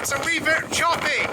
gets a wee bit choppy.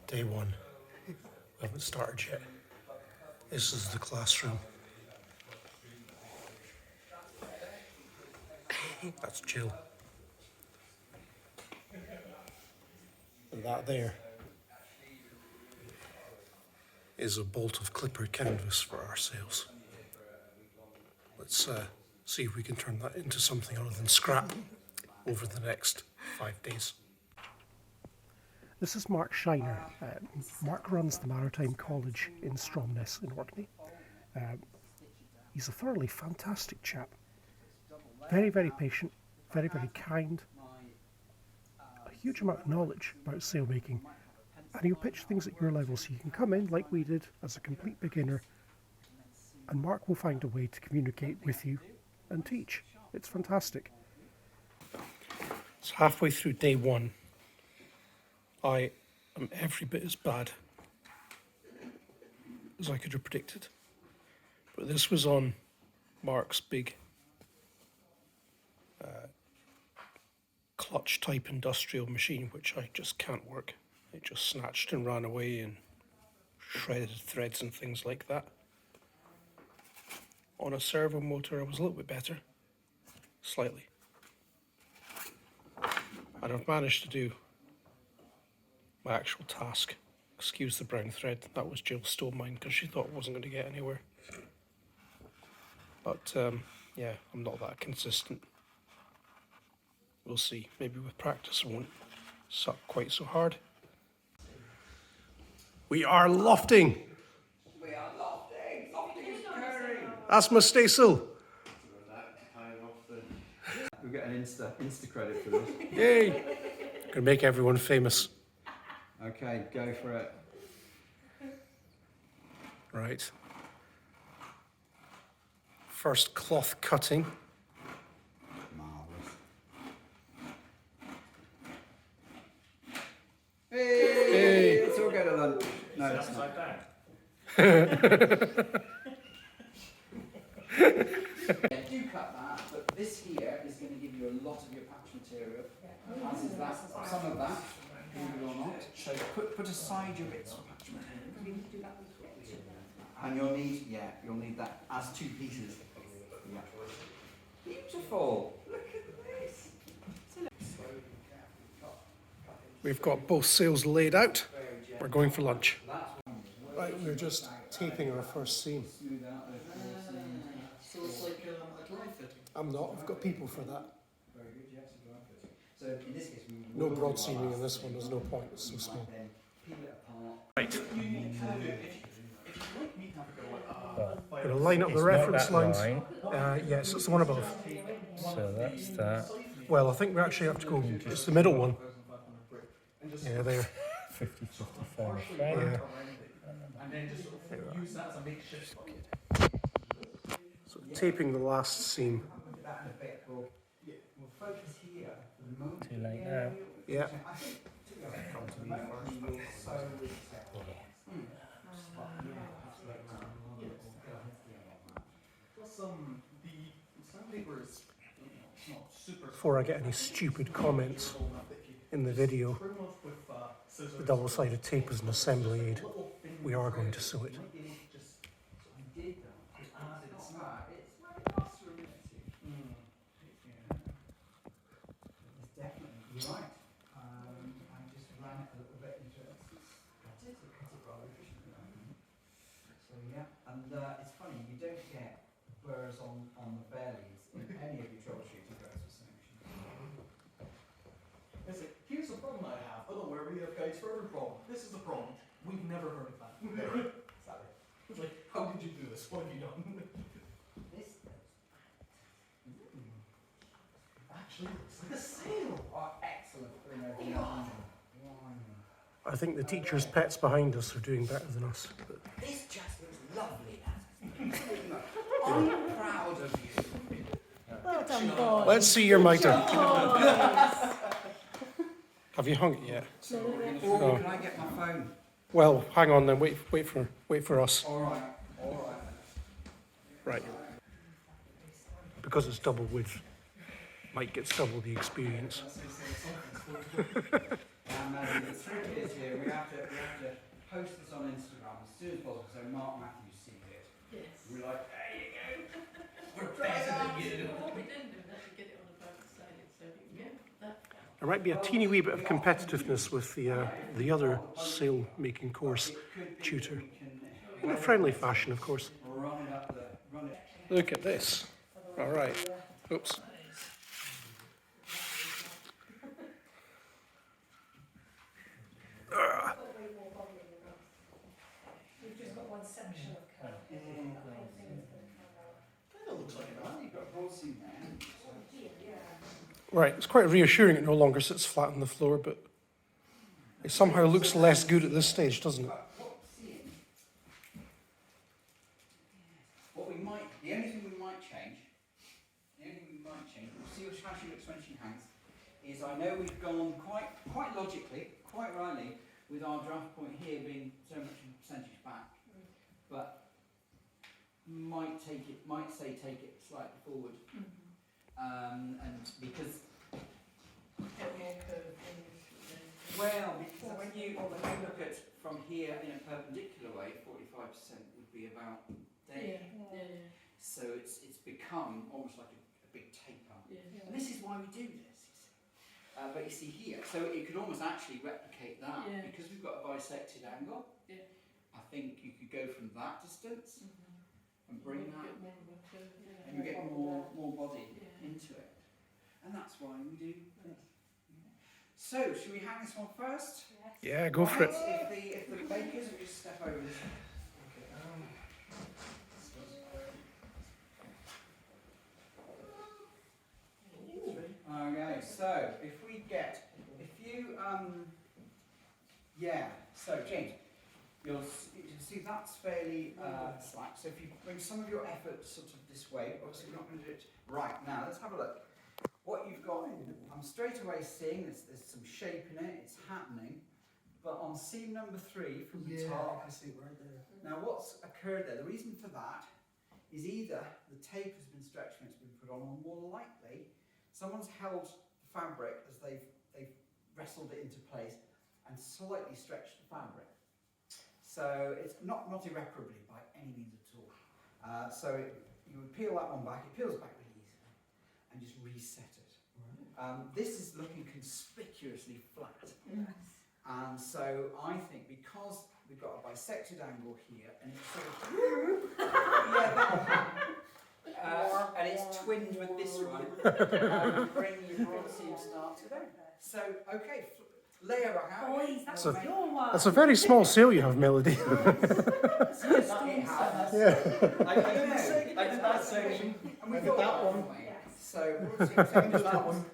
Day one. We haven't started yet. This is the classroom. That's Jill. And that there is a bolt of clipper canvas for our sails. Let's see if we can turn that into something other than scrap over the next 5 days. This is Mark Shiner. Mark runs the Maritime College in Stromness in Orkney. He's a thoroughly fantastic chap. Very, very patient, very, very kind. A huge amount of knowledge about sailmaking. And he'll pitch things at your level so you can come in like we did as a complete beginner. And Mark will find a way to communicate with you and teach. It's fantastic. It's halfway through day one. I am every bit as bad as I could have predicted. But this was on Mark's big clutch type industrial machine, which I just can't work. It just snatched and ran away and shredded threads and things like that. On a servo motor, I was a little bit better, slightly. And I've managed to do my actual task. Excuse the brown thread, that was Jill stole mine because she thought it wasn't going to get anywhere. But yeah, I'm not that consistent. We'll see, maybe with practice I won't suck quite so hard. We are lofting! We are lofting! Lofting is purring! That's my staysail! We'll get an Insta credit for this. Yay! Gonna make everyone famous. Okay, go for it. Right. First cloth cutting. Marvellous. Hey! Let's all go to lunch. No, it's not. Do cut that, but this here is going to give you a lot of your patch material. As is that, some of that, believe it or not. So put aside your bits of patch material. And you'll need that as two pieces. Yeah. Beautiful. Look at this. We've got both sails laid out. We're going for lunch. Right, we're just taping our first seam. So it's like a dry fitting? I'm not, I've got people for that. Very good, yes, a dry fitting. So in this case, we No broad seaming in this one, there's no point, it's so small. Peel it apart. Right, If you like me to have a go at we're going to line up the It's reference not that lines. line. Yes, it's the one above. So that's that. Well, I think we actually have to go, it's the middle one. Yeah, there. 50, 55 Yeah. and then just sort of use that as a makeshift. So taping the last seam. That in a bit. We'll focus here for the moment. Too late now. Yeah. I think, to be honest, at the moment, we will so Plus the sandpaper is not super Before I get any stupid comments in the video, the double-sided tape is an assembly aid. We are going to sew it. definitely, you're right. I just ran it a little bit into it. Cut it rather efficiently. So yeah, and it's funny, you don't get burrs on the bellies in any of your troubleshooting guides for selection. It's like, here's a problem I have. Oh, don't worry, we have guides for every problem. This is the problem. We've never heard of that. Exactly. It's like, how did you do this? What have you done? This Actually, looks like a sail. Oh, excellent. I think the teacher's pets behind us are doing better than us. But This just looks lovely, lads. I'm proud of you. Let's see your mitre. Oh, Have you hung it yet? Oh, No. can I get my phone? Well, hang on then. Wait for us. All right, all right. Right. Because it's double width, Mike gets double the experience. The trick is here, we have to post this on Instagram as soon as possible so Mark Matthews sees it. yes. We're like, there you go. We're better than you. What we didn't do is actually get it on a boat and sail it, so we can get that. There might be a teeny wee bit of competitiveness with the other sail making course tutor. In a friendly fashion, of course. Run it up the, run it. Look at this. All right. Oops. We've just got one section of code. That looks like an alley. You've got a broad seam there. Right. It's quite reassuring it no longer sits flat on the floor, but it somehow looks less good at this stage, doesn't it? What we might, the only thing we might change, we'll see how she looks when she hangs, is I know we've gone quite logically, quite rightly, with our draft point here being so much in percentage back, but might take it slightly forward, and because, Get more curve in this. well, because when you look at from here in a perpendicular way, 45% would be about there. Yeah. So it's become almost like a big taper. Yeah. And this is why we do this. You see. But you see here, so it could almost actually replicate that Yeah. because we've got a bisected angle. Yeah. I think you could go from that distance and bring that, Get more of a curve, yeah. and you get more body Yeah. into it. And that's why we do this. So, should we hang this one first? Yeah, go for it. If the bakers will just step over this. Okay, so if you so James, you'll see that's fairly slack. So if you bring some of your effort sort of this way, obviously we're not going to do it right now. Let's have a look. What you've got, I'm straight away seeing there's some shape in it. It's happening, but on seam number 3 from the top. I see it right there. Now what's occurred there? The reason for that is either the tape has been stretched when it's been put on, or more likely someone's held the fabric as they've wrestled it into place and slightly stretched the fabric. So it's not irreparably by any means at all. You would peel that one back, it peels back really easily, and just reset it. This is looking conspicuously flat. And so I think because we've got a bisected angle here, and it's sort of and it's twinned with this one, bring your broad seam start to there. So okay, layer a hat. Boys, that's So- your one. That's a very small sail you have, Melody. Yeah. And we got that one. Yes. So broad seam second to that one.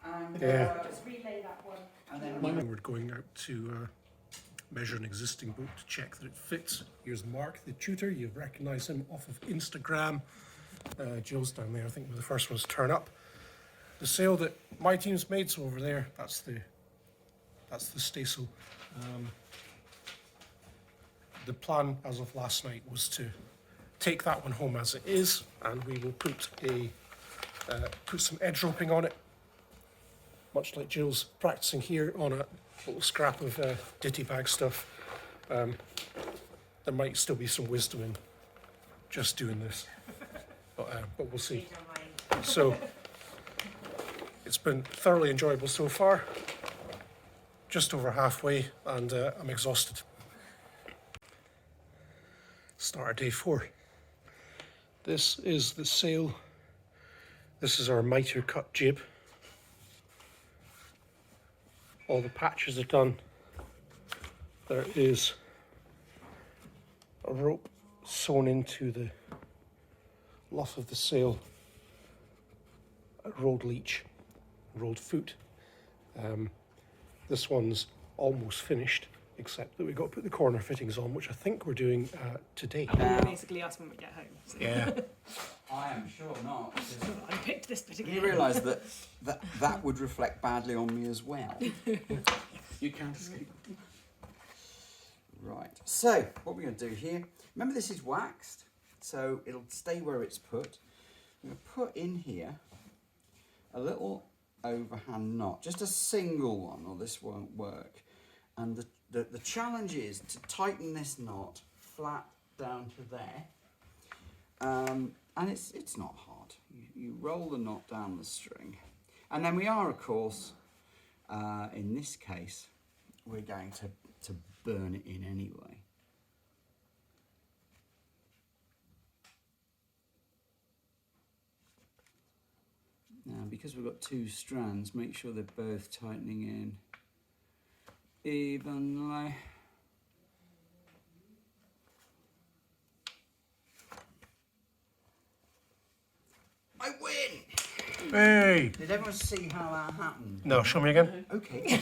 And Yeah. Just relay that one. and then We're going out to measure an existing boat to check that it fits. Here's Mark, the tutor. You recognise him off of Instagram. Jill's down there. I think we're the first ones to turn up. The sail that my team's made, so over there, that's the staysail. The plan as of last night was to take that one home as it is, and we will put some edge roping on it, much like Jill's practicing here on a little scrap of ditty bag stuff. There might still be some wisdom in just doing this, but we'll see. So it's been thoroughly enjoyable so far. Just over halfway, and I'm exhausted. Start of day 4. This is the sail. This is our mitre cut jib. All the patches are done. There is a rope sewn into the luff of the sail, a rolled leech, rolled foot. This one's almost finished, except that we've got to put the corner fittings on, which I think we're doing today. Basically us when we get home. So. Yeah. I am sure not. Because picked this bit again. You realise that would reflect badly on me as well. You can't escape. Right, so what we're going to do here, remember this is waxed, so it'll stay where it's put. I'm going to put in here a little overhand knot, just a single one, or this won't work. And the challenge is to tighten this knot flat down to there. And it's not hard. You roll the knot down the string. And then we are, of course, in this case, we're going to burn it in anyway. Now, because we've got two strands, make sure they're both tightening in evenly. I win! Hey! Did everyone see how that happened? No, show me again. Okay.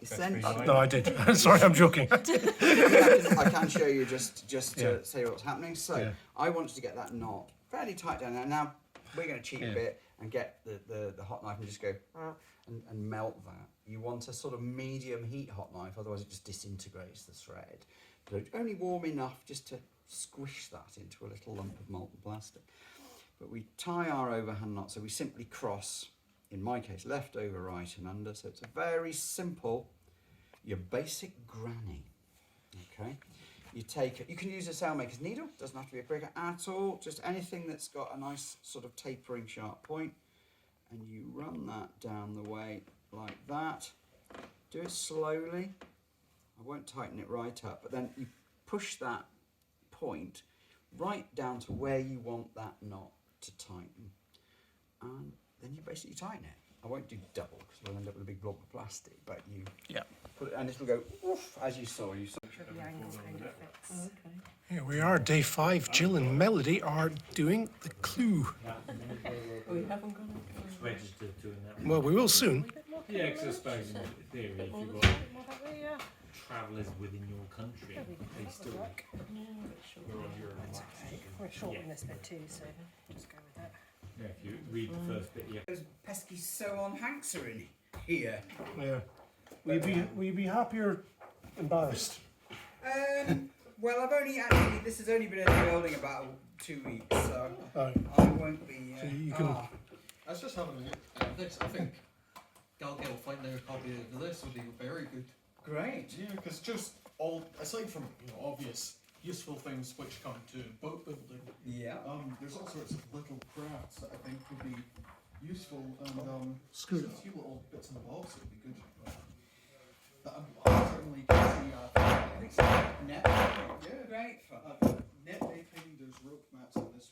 Essentially, No, I did. Sorry, I'm joking. I can show you just Yeah. to say what's happening. So Yeah. I wanted to get that knot fairly tight down there. Now we're going to cheat Yeah. a bit and get the hot knife and just go and melt that. You want a sort of medium heat hot knife, otherwise it just disintegrates the thread. But only warm enough just to squish that into a little lump of molten plastic. But we tie our overhand knot, so we simply cross, in my case, left over, right and under. So it's a very simple, your basic granny. Okay, you can use a sailmaker's needle, doesn't have to be a pricker at all, just anything that's got a nice sort of tapering sharp point, and you run that down the way like that. Do it slowly. I won't tighten it right up, but then you push that point right down to where you want that knot to tighten, and then you basically tighten it. I won't do double because we'll end up with a big blob of plastic, but you put it, and it'll go oof, as you saw. You saw. The angle kind of fits. Okay. Here we are, day 5. Jill and Melody are doing the clue. We haven't gone Registered doing that. Well, we will soon. Yeah, because I suppose in theory, if you've got travellers within your country, they still are on your We're short Yeah. in this bit too, so just go with that. Yeah, if you read the first bit, yeah. Those pesky sew-on hanks are in here. Yeah. Will you be happy or embarrassed? Well, this has only been in the building about 2 weeks, so Oh, I won't be. So you can- I was just having a look at this. I think Gal will find a copy of this would be very good. Great. Yeah, because just all aside from obvious useful things which come to boat building, Yeah. there's all sorts of little crafts that I think would be useful, and Screw just a few little bits and bobs that would be good. That I certainly can see. I think so. Net. Yeah, Great fun. net making. There's rope mats in this.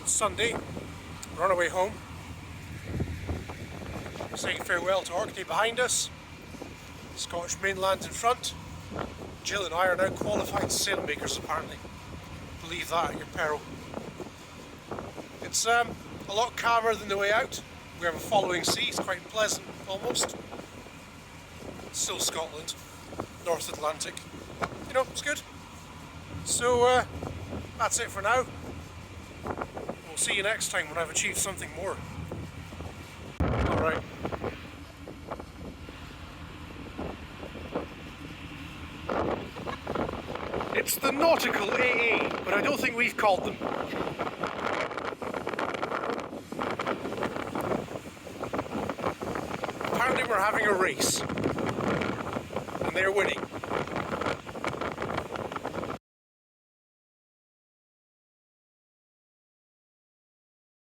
Sunday. We're on our way home. Saying farewell to Orkney behind us. Scottish mainland in front. Jill and I are now qualified sailmakers apparently. Believe that at your peril. It's a lot calmer than the way out. We have a following sea, it's quite pleasant almost. Still Scotland, North Atlantic. You know, it's good. So that's it for now. We'll see you next time when I've achieved something more. Alright. It's the Nautical AA, but I don't think we've called them. Apparently we're having a race, and they're winning.